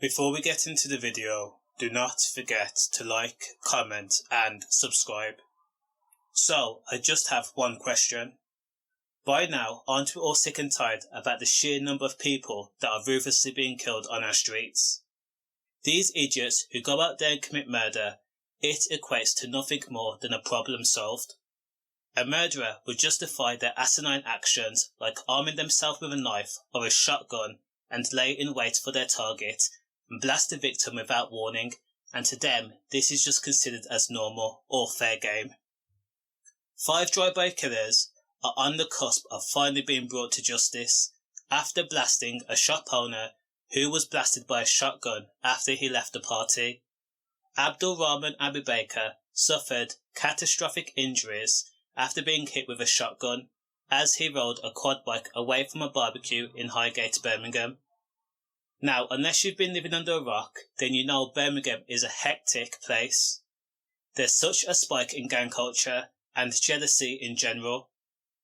Before we get into the video, do not forget to like, comment and subscribe. So, I just have one question. By now, aren't we all sick and tired about the sheer number of people that are ruthlessly being killed on our streets? These idiots who go out there and commit murder, it equates to nothing more than a problem solved. A murderer would justify their asinine actions like arming themselves with a knife or a shotgun and lay in wait for their target and blast the victim without warning, and to them this is just considered as normal or fair game. 5 drive-by killers are on the cusp of finally being brought to justice after blasting a shop owner who was blasted by a shotgun after he left the party. Abdul Rahman Abubaker suffered catastrophic injuries after being hit with a shotgun as he rode a quad bike away from a barbecue in Highgate, Birmingham. Now, unless you've been living under a rock, then you know Birmingham is a hectic place. There's such a spike in gang culture and jealousy in general.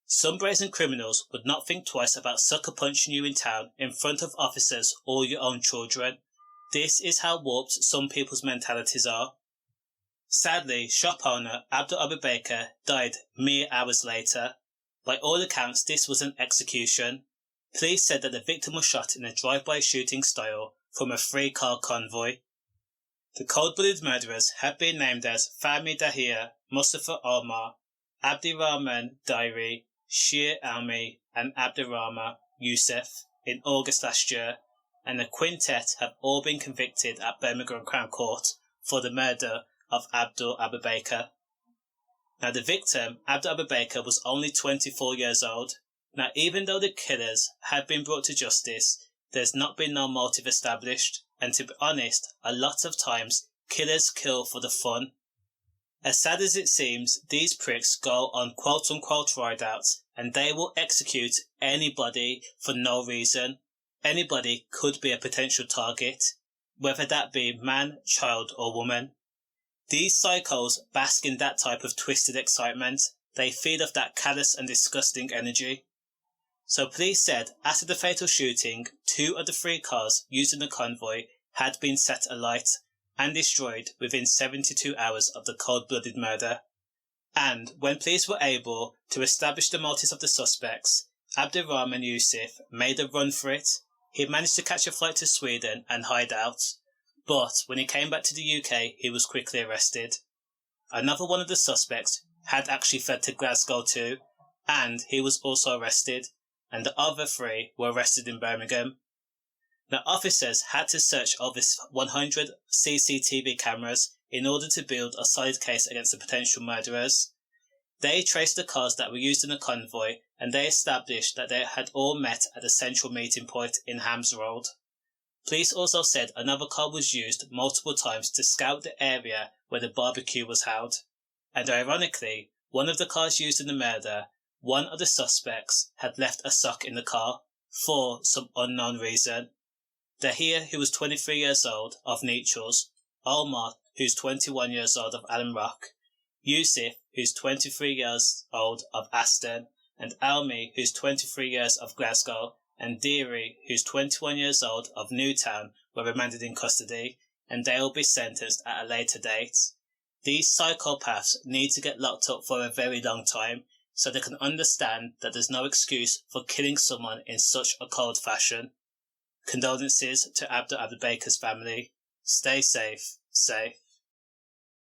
Some brazen criminals would not think twice about sucker punching you in town in front of officers or your own children. This is how warped some people's mentalities are. Sadly, shop owner Abdul Abubaker died mere hours later. By all accounts, this was an execution. Police said that the victim was shot in a drive-by shooting style from a 3-car convoy. The cold-blooded murderers have been named as Fahmi Daahir, Mustafa Omar, Abdirahman Dirie, Shire, Elmi and Abdirahman Yusuf in August last year, and the quintet have all been convicted at Birmingham Crown Court for the murder of Abdul Abubaker. Now, the victim, Abdul Abubaker, was only 24 years old. Now, even though the killers have been brought to justice, there's not been no motive established, and to be honest, a lot of times, killers kill for the fun. As sad as it seems, these pricks go on quote-unquote ride-outs, and they will execute anybody for no reason. Anybody could be a potential target, whether that be man, child or woman. These psychos bask in that type of twisted excitement. They feed off that callous and disgusting energy. So police said after the fatal shooting, 2 of the 3 cars used in the convoy had been set alight and destroyed within 72 hours of the cold-blooded murder. And when police were able to establish the motives of the suspects, Abdirahman Yusuf made a run for it. He managed to catch a flight to Sweden and hide out, but when he came back to the UK, he was quickly arrested. Another one of the suspects had actually fled to Glasgow too, and he was also arrested, and the other 3 were arrested in Birmingham. Now, officers had to search over 100 CCTV cameras in order to build a solid case against the potential murderers. They traced the cars that were used in the convoy, and they established that they had all met at a central meeting point in Hams Road. Police also said another car was used multiple times to scout the area where the barbecue was held. And ironically, one of the cars used in the murder, one of the suspects had left a sock in the car for some unknown reason. Daahir, who was 23 years old, of Nechells, Omar, who's 21 years old, of Allen Rock, Yusuf, who's 23 years old, of Aston, and Elmi, who's 23 years, of Glasgow, and Dirie, who's 21 years old, of Newtown, were remanded in custody, and they will be sentenced at a later date. These psychopaths need to get locked up for a very long time, so they can understand that there's no excuse for killing someone in such a cold fashion. Condolences to Abdul Abubaker's family. Stay safe.